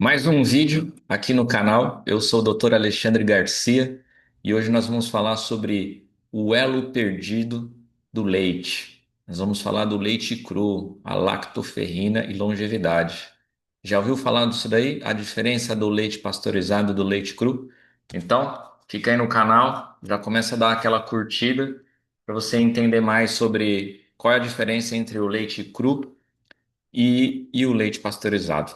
Mais um vídeo aqui no canal. Eu sou o Dr. Alexandre Garcia e hoje nós vamos falar sobre o elo perdido do leite. Nós vamos falar do leite cru, a lactoferrina e longevidade. Já ouviu falar disso daí? A diferença do leite pasteurizado e do leite cru? Então, fica aí no canal, já começa a dar aquela curtida para você entender mais sobre qual é a diferença entre o leite cru e o leite pasteurizado.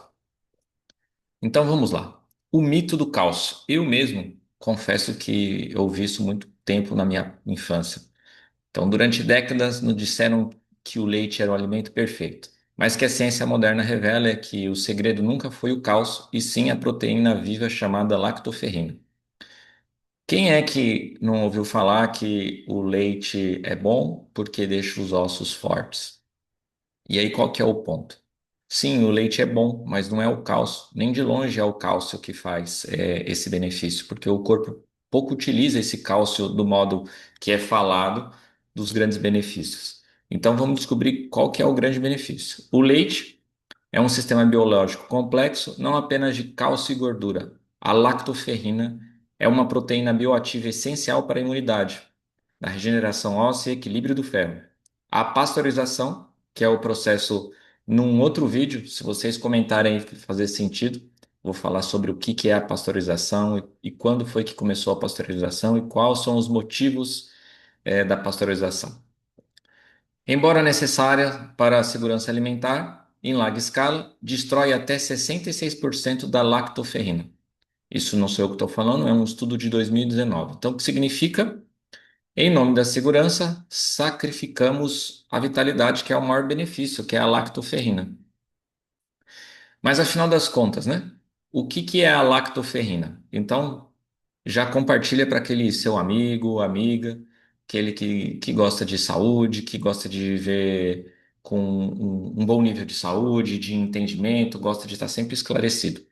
Então vamos lá. O mito do cálcio. Eu mesmo confesso que eu ouvi isso muito tempo na minha infância. Então, durante décadas, nos disseram que o leite era o alimento perfeito. Mas que a ciência moderna revela é que o segredo nunca foi o cálcio, e sim a proteína viva chamada lactoferrina. Quem é que não ouviu falar que o leite é bom porque deixa os ossos fortes? E aí, qual que é o ponto? Sim, o leite é bom, mas não é o cálcio, nem de longe é o cálcio que faz esse benefício, porque o corpo pouco utiliza esse cálcio do modo que é falado dos grandes benefícios. Então vamos descobrir qual que é o grande benefício. O leite é um sistema biológico complexo, não apenas de cálcio e gordura. A lactoferrina é uma proteína bioativa essencial para a imunidade, da regeneração óssea e equilíbrio do ferro. A pasteurização, que é o processo num outro vídeo, se vocês comentarem e fazer sentido, vou falar sobre o que é a pasteurização e quando foi que começou a pasteurização e quais são os motivos da pasteurização. Embora necessária para a segurança alimentar, em larga escala, destrói até 66% da lactoferrina. Isso não sou eu que estou falando, é um estudo de 2019. Então, o que significa? Em nome da segurança, sacrificamos a vitalidade, que é o maior benefício, que é a lactoferrina. Mas afinal das contas, né? O que é a lactoferrina? Então, já compartilha para aquele seu amigo, amiga, aquele que gosta de saúde, que gosta de viver com um bom nível de saúde, de entendimento, gosta de estar sempre esclarecido.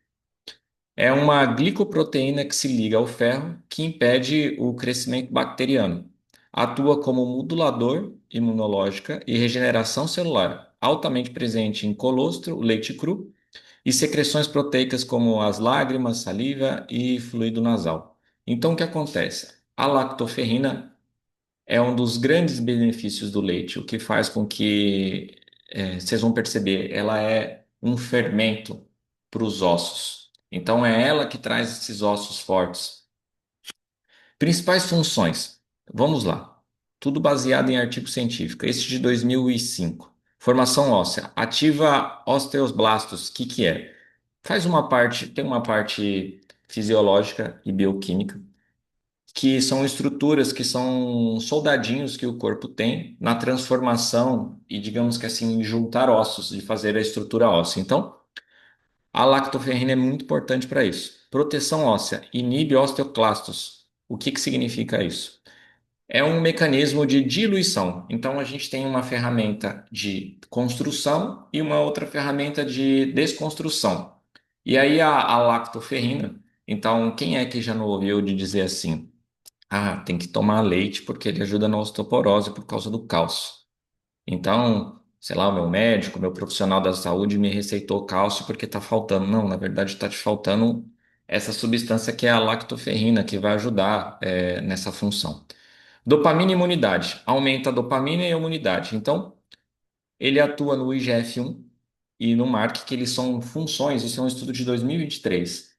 É uma glicoproteína que se liga ao ferro que impede o crescimento bacteriano. Atua como modulador imunológica e regeneração celular, altamente presente em colostro, leite cru e secreções proteicas como as lágrimas, saliva e fluido nasal. Então, o que acontece? A lactoferrina é um dos grandes benefícios do leite, o que faz com que, vocês vão perceber, ela é um fermento para os ossos. Então, é ela que traz esses ossos fortes. Principais funções. Vamos lá. Tudo baseado em artigo científico. Este de 2005. Formação óssea. Ativa osteoblastos. O que é? Faz uma parte, tem uma parte fisiológica e bioquímica, que são estruturas que são soldadinhos que o corpo tem na transformação e, digamos que assim, juntar ossos, de fazer a estrutura óssea. Então, a lactoferrina é muito importante para isso. Proteção óssea, inibe osteoclastos. O que significa isso? É um mecanismo de diluição. Então, a gente tem uma ferramenta de construção e uma outra ferramenta de desconstrução. E aí, a lactoferrina. Então, quem é que já não ouviu de dizer assim? Ah, tem que tomar leite porque ele ajuda na osteoporose por causa do cálcio. Então, sei lá, o meu médico, meu profissional da saúde me receitou cálcio porque está faltando. Não, na verdade está te faltando essa substância que é a lactoferrina, que vai ajudar nessa função. Dopamina e imunidade. Aumenta a dopamina e a imunidade. Então, ele atua no IGF-1 e no MARC, que eles são funções, isso é um estudo de 2023,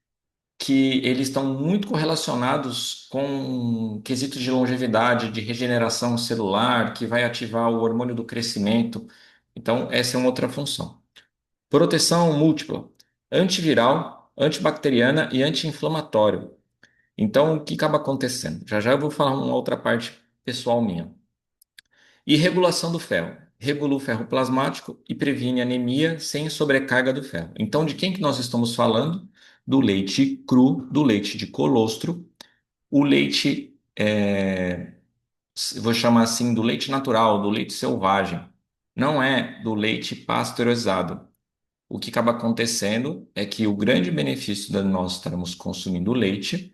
que eles estão muito correlacionados com quesitos de longevidade, de regeneração celular, que vai ativar o hormônio do crescimento. Então, essa é uma outra função. Proteção múltipla, antiviral, antibacteriana e anti-inflamatório. Então, o que acaba acontecendo? Já já eu vou falar uma outra parte pessoal minha. E regulação do ferro. Regula o ferro plasmático e previne anemia sem sobrecarga do ferro. Então, de quem que nós estamos falando? Do leite cru, do leite de colostro, o leite, vou chamar assim, do leite natural, do leite selvagem. Não é do leite pasteurizado. O que acaba acontecendo é que o grande benefício de nós estarmos consumindo leite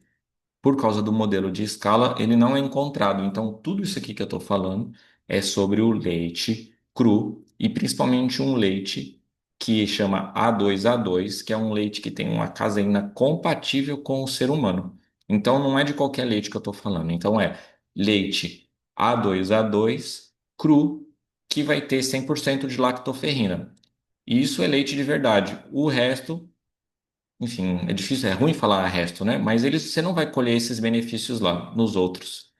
por causa do modelo de escala, ele não é encontrado. Então, tudo isso aqui que eu estou falando é sobre o leite cru e principalmente um leite. que chama A2A2, que é um leite que tem uma caseína compatível com o ser humano. Então não é de qualquer leite que eu estou falando. Então é leite A2A2 cru, que vai ter 100% de lactoferrina. E isso é leite de verdade. O resto, enfim, é difícil, é ruim falar resto, né? Mas você não vai colher esses benefícios lá nos outros.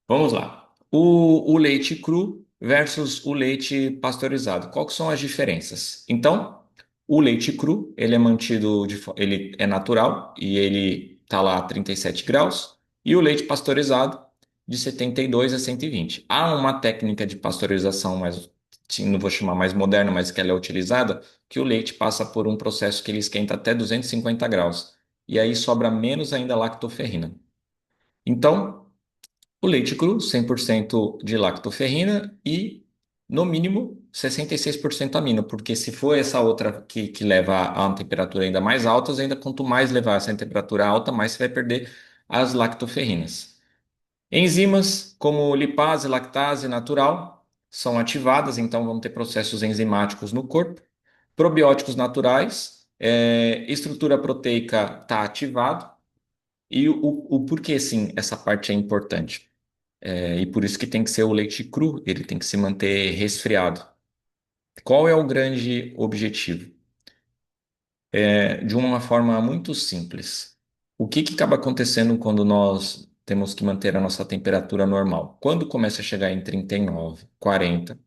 Vamos lá. O leite cru versus o leite pasteurizado. Quais são as diferenças? Então, o leite cru, ele é mantido ele é natural e ele está lá a 37 graus, e o leite pasteurizado de 72 a 120. Há uma técnica de pasteurização mais, sim, não vou chamar mais moderna, mas que ela é utilizada, que o leite passa por um processo que ele esquenta até 250 graus. E aí sobra menos ainda lactoferrina. Então, o leite cru, 100% de lactoferrina e, no mínimo, 66% amino, porque se for essa outra que leva a uma temperatura ainda mais alta, ainda quanto mais levar essa temperatura alta, mais você vai perder as lactoferrinas. Enzimas como lipase e lactase natural são ativadas, então vão ter processos enzimáticos no corpo. Probióticos naturais, estrutura proteica está ativado. E o porquê, sim, essa parte é importante. E por isso que tem que ser o leite cru, ele tem que se manter resfriado. Qual é o grande objetivo? De uma forma muito simples. O que acaba acontecendo quando nós temos que manter a nossa temperatura normal? Quando começa a chegar em 39, 40,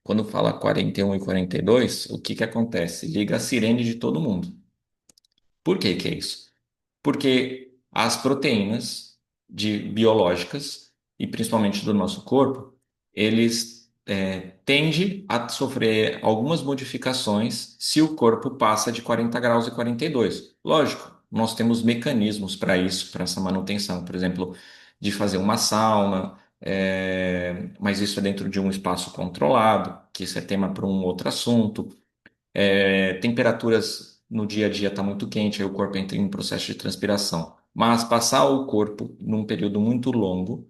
quando fala 41 e 42, o que acontece? Liga a sirene de todo mundo. Por que é isso? Porque as proteínas biológicas, e principalmente do nosso corpo, eles tendem a sofrer algumas modificações se o corpo passa de 40 graus e 42. Lógico, nós temos mecanismos para isso, para essa manutenção, por exemplo, de fazer uma sauna, mas isso é dentro de um espaço controlado, que isso é tema para um outro assunto. Temperaturas no dia a dia está muito quente, aí o corpo entra em um processo de transpiração. Mas passar o corpo num período muito longo,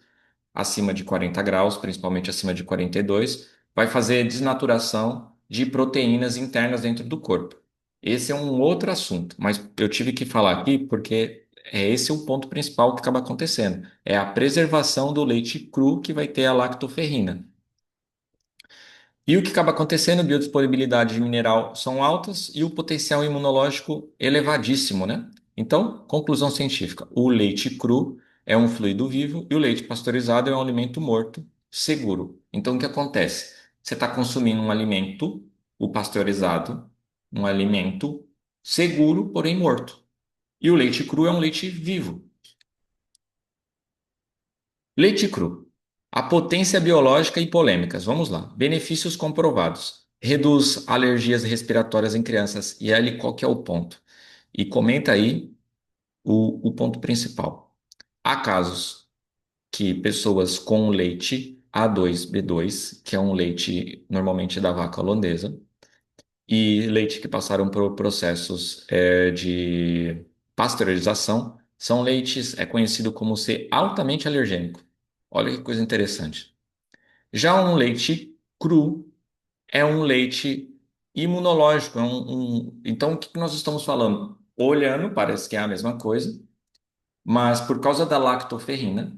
acima de 40 graus, principalmente acima de 42, vai fazer desnaturação de proteínas internas dentro do corpo. Esse é um outro assunto, mas eu tive que falar aqui porque esse é o ponto principal que acaba acontecendo. É a preservação do leite cru que vai ter a lactoferrina. E o que acaba acontecendo, biodisponibilidade de mineral são altas e o potencial imunológico elevadíssimo, né? Então, conclusão científica: o leite cru é um fluido vivo e o leite pasteurizado é um alimento morto, seguro. Então, o que acontece? Você está consumindo um alimento, o pasteurizado, um alimento seguro, porém morto. E o leite cru é um leite vivo. Leite cru. A potência biológica e polêmicas. Vamos lá. Benefícios comprovados. Reduz alergias respiratórias em crianças. E ali, qual que é o ponto? E comenta aí o ponto principal. Há casos que pessoas com leite A2B2, que é um leite normalmente da vaca holandesa, e leite que passaram por processos de pasteurização, são leites, é conhecido como ser altamente alergênico. Olha que coisa interessante. Já um leite cru é um leite imunológico. Então, o que nós estamos falando? Olhando, parece que é a mesma coisa, mas por causa da lactoferrina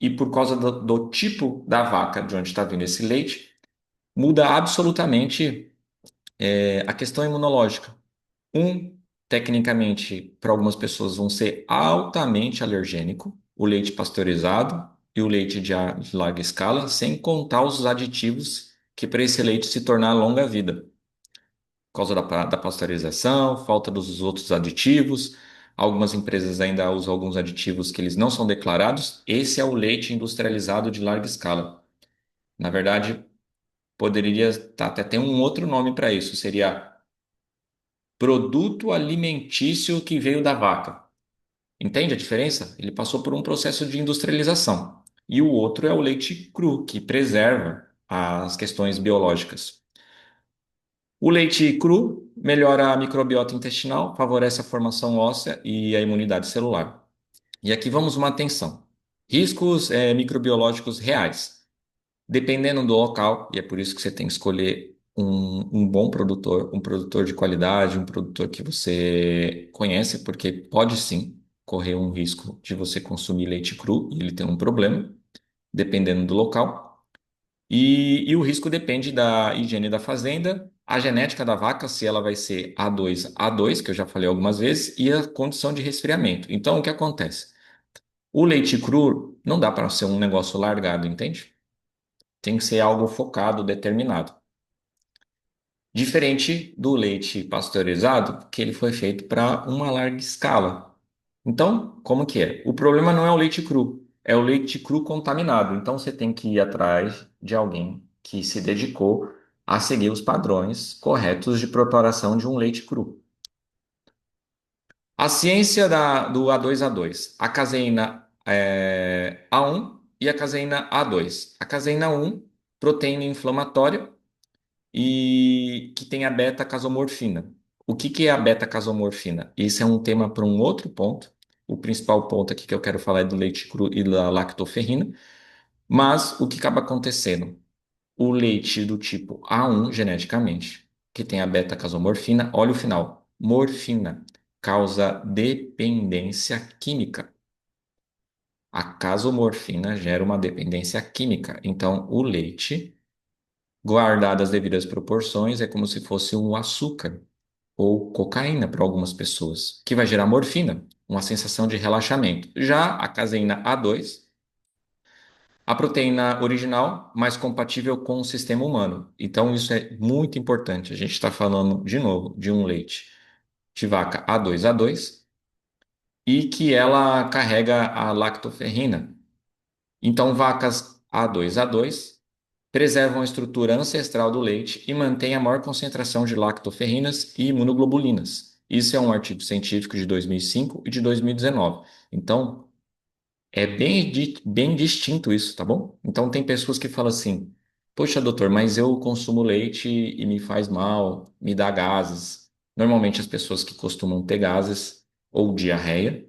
e por causa do tipo da vaca de onde está vindo esse leite, muda absolutamente a questão imunológica. Tecnicamente, para algumas pessoas vão ser altamente alergênico, o leite pasteurizado e o leite de larga escala, sem contar os aditivos que para esse leite se tornar longa-vida, por causa da pasteurização, falta dos outros aditivos. Algumas empresas ainda usam alguns aditivos que eles não são declarados. Esse é o leite industrializado de larga escala. Na verdade, poderia até ter um outro nome para isso, seria produto alimentício que veio da vaca. Entende a diferença? Ele passou por um processo de industrialização. E o outro é o leite cru, que preserva as questões biológicas. O leite cru melhora a microbiota intestinal, favorece a formação óssea e a imunidade celular. E aqui vamos uma atenção. Riscos microbiológicos reais. Dependendo do local, e é por isso que você tem que escolher um bom produtor, um produtor de qualidade, um produtor que você conhece, porque pode sim correr um risco de você consumir leite cru e ele ter um problema, dependendo do local. E o risco depende da higiene da fazenda, a genética da vaca, se ela vai ser A2, que eu já falei algumas vezes, e a condição de resfriamento. Então, o que acontece? O leite cru não dá para ser um negócio largado, entende? Tem que ser algo focado, determinado. Diferente do leite pasteurizado, que ele foi feito para uma larga escala. Então, como que é? O problema não é o leite cru, é o leite cru contaminado. Então, você tem que ir atrás de alguém que se dedicou a seguir os padrões corretos de preparação de um leite cru. A ciência do A2A2, a caseína A1 e a caseína A2. A caseína 1, proteína inflamatória e que tem a beta-casomorfina. O que que é a beta-casomorfina? Esse é um tema para um outro ponto. O principal ponto aqui que eu quero falar é do leite cru e da lactoferrina. Mas o que acaba acontecendo? O leite do tipo A1, geneticamente, que tem a beta-casomorfina, olha o final, morfina, causa dependência química. A casomorfina gera uma dependência química. Então, o leite, guardado as devidas proporções, é como se fosse um açúcar ou cocaína para algumas pessoas, que vai gerar morfina, uma sensação de relaxamento. Já a caseína A2, a proteína original mais compatível com o sistema humano. Então, isso é muito importante. A gente está falando, de novo, de um leite de vaca A2A2 e que ela carrega a lactoferrina. Então, vacas A2A2 preservam a estrutura ancestral do leite e mantêm a maior concentração de lactoferrinas e imunoglobulinas. Isso é um artigo científico de 2005 e de 2019. Então, é bem distinto isso, tá bom? Então, tem pessoas que falam assim: poxa, doutor, mas eu consumo leite e me faz mal, me dá gases. Normalmente, as pessoas que costumam ter gases ou diarreia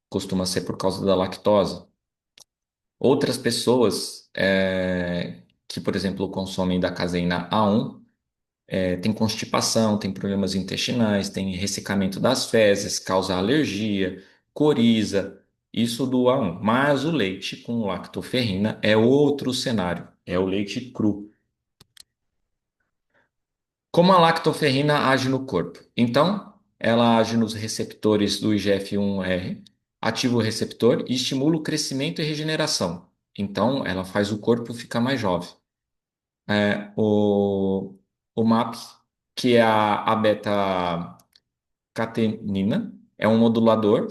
costuma ser por causa da lactose. Outras pessoas que, por exemplo, consomem da caseína A1 tem constipação, tem problemas intestinais, tem ressecamento das fezes, causa alergia, coriza, isso do A1. Mas o leite com lactoferrina é outro cenário, é o leite cru. Como a lactoferrina age no corpo? Então, ela age nos receptores do IGF-1R, ativa o receptor e estimula o crescimento e regeneração. Então, ela faz o corpo ficar mais jovem. É, o MAP, que é a beta-catenina, é um modulador,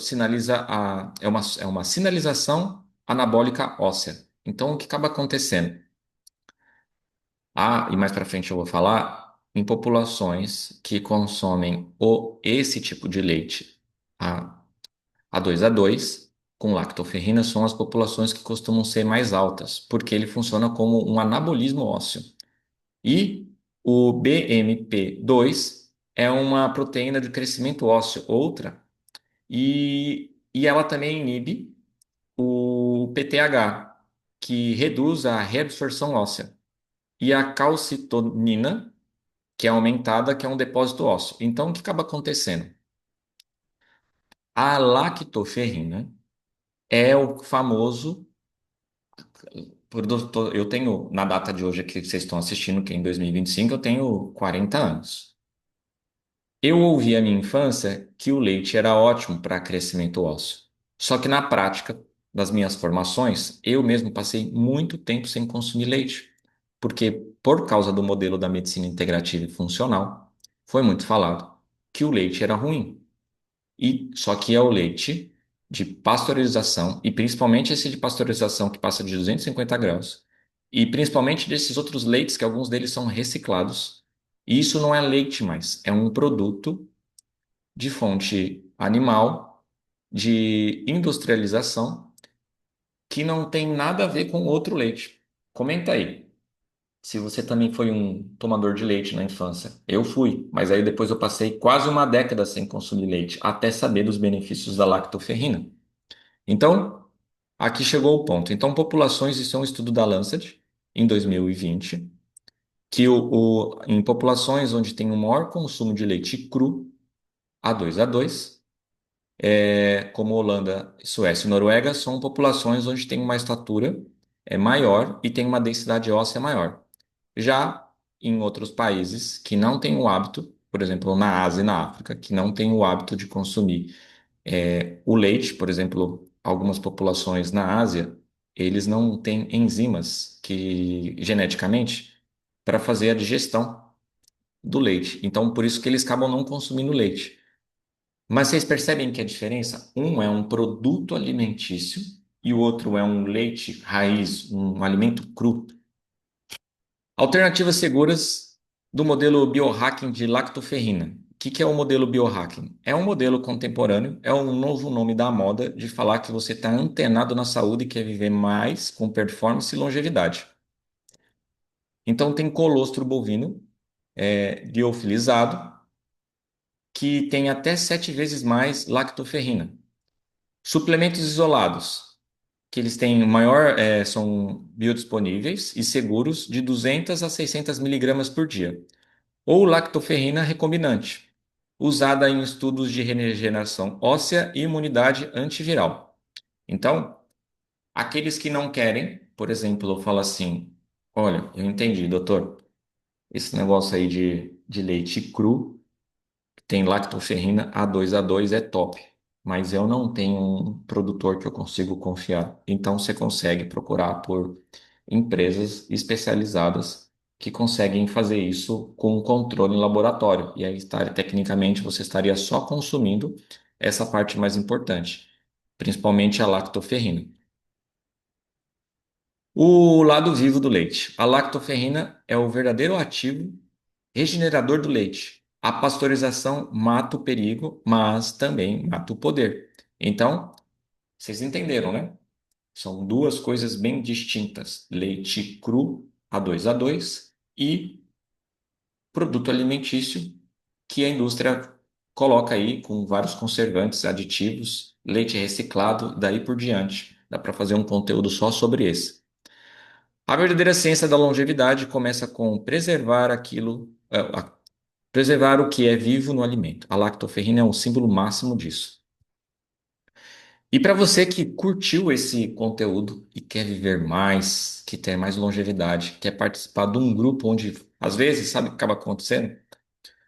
é uma sinalização anabólica óssea. Então, o que acaba acontecendo? E mais para frente eu vou falar em populações que consomem esse tipo de leite, a, A2A2, com lactoferrina, são as populações que costumam ser mais altas, porque ele funciona como um anabolismo ósseo. E o BMP2 é uma proteína de crescimento ósseo, outra, e ela também inibe o PTH, que reduz a reabsorção óssea, e a calcitonina, que é aumentada, que é um depósito ósseo. Então, o que acaba acontecendo? A lactoferrina é o famoso. Eu tenho, na data de hoje aqui que vocês estão assistindo, que é em 2025, eu tenho 40 anos. Eu ouvi a minha infância que o leite era ótimo para crescimento ósseo. Só que na prática das minhas formações, eu mesmo passei muito tempo sem consumir leite, porque por causa do modelo da medicina integrativa e funcional, foi muito falado que o leite era ruim. E só que é o leite de pasteurização, e principalmente esse de pasteurização que passa de 250 graus, e principalmente desses outros leites, que alguns deles são reciclados. E isso não é leite mais, é um produto de fonte animal, de industrialização, que não tem nada a ver com outro leite. Comenta aí, se você também foi um tomador de leite na infância. Eu fui, mas aí depois eu passei quase uma década sem consumir leite, até saber dos benefícios da lactoferrina. Então, aqui chegou o ponto. Então, populações, isso é um estudo da Lancet, em 2020, em populações onde tem um maior consumo de leite cru, A2A2, como Holanda, Suécia e Noruega, são populações onde tem uma estatura maior e tem uma densidade óssea maior. Já em outros países que não têm o hábito, por exemplo, na Ásia e na África, que não têm o hábito de consumir o leite, por exemplo, algumas populações na Ásia, eles não têm enzimas que geneticamente para fazer a digestão do leite. Então, por isso que eles acabam não consumindo leite. Mas vocês percebem que a diferença? Um é um produto alimentício e o outro é um leite raiz, um alimento cru. Alternativas seguras do modelo biohacking de lactoferrina. O que é o modelo biohacking? É um modelo contemporâneo, é um novo nome da moda de falar que você está antenado na saúde e quer viver mais com performance e longevidade. Então tem colostro bovino liofilizado que tem até 7 vezes mais lactoferrina. Suplementos isolados, que eles têm maior, são biodisponíveis e seguros de 200 a 600 miligramas por dia. Ou lactoferrina recombinante, usada em estudos de regeneração óssea e imunidade antiviral. Então, aqueles que não querem, por exemplo, eu falo assim: olha, eu entendi, doutor, esse negócio aí de leite cru tem lactoferrina A2A2 é top, mas eu não tenho um produtor que eu consigo confiar. Então você consegue procurar por empresas especializadas que conseguem fazer isso com controle em laboratório. E aí, tecnicamente, você estaria só consumindo essa parte mais importante, principalmente a lactoferrina. O lado vivo do leite. A lactoferrina é o verdadeiro ativo regenerador do leite. A pasteurização mata o perigo, mas também mata o poder. Então, vocês entenderam, né? São duas coisas bem distintas: leite cru A2A2 e produto alimentício que a indústria coloca aí com vários conservantes, aditivos, leite reciclado, daí por diante. Dá para fazer um conteúdo só sobre esse. A verdadeira ciência da longevidade começa com preservar o que é vivo no alimento. A lactoferrina é um símbolo máximo disso. E para você que curtiu esse conteúdo e quer viver mais, que ter mais longevidade, quer participar de um grupo onde, às vezes, sabe o que acaba acontecendo?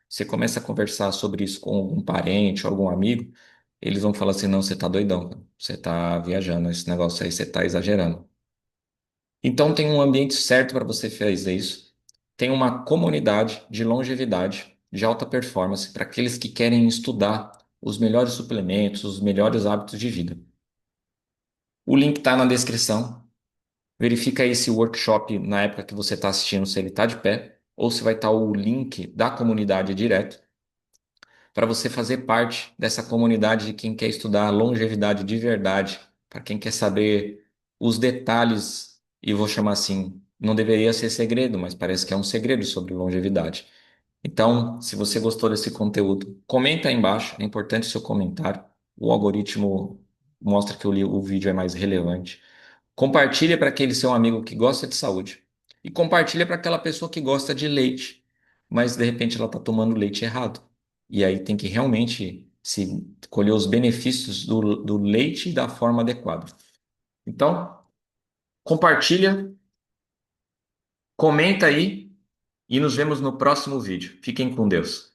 Você começa a conversar sobre isso com algum parente ou algum amigo, eles vão falar assim: não, você tá doidão, cara. Você tá viajando, esse negócio aí você tá exagerando. Então tem um ambiente certo para você fazer isso. Tem uma comunidade de longevidade, de alta performance, para aqueles que querem estudar os melhores suplementos, os melhores hábitos de vida. O link está na descrição. Verifica aí se o workshop, na época que você está assistindo, se ele está de pé, ou se vai estar o link da comunidade direto, para você fazer parte dessa comunidade de quem quer estudar longevidade de verdade, para quem quer saber os detalhes, e vou chamar assim, não deveria ser segredo, mas parece que é um segredo sobre longevidade. Então, se você gostou desse conteúdo, comenta aí embaixo, é importante o seu comentário. O algoritmo mostra que o vídeo é mais relevante. Compartilha para aquele seu amigo que gosta de saúde. E compartilha para aquela pessoa que gosta de leite, mas de repente ela está tomando leite errado. E aí tem que realmente se colher os benefícios do leite da forma adequada. Então, compartilha, comenta aí e nos vemos no próximo vídeo. Fiquem com Deus.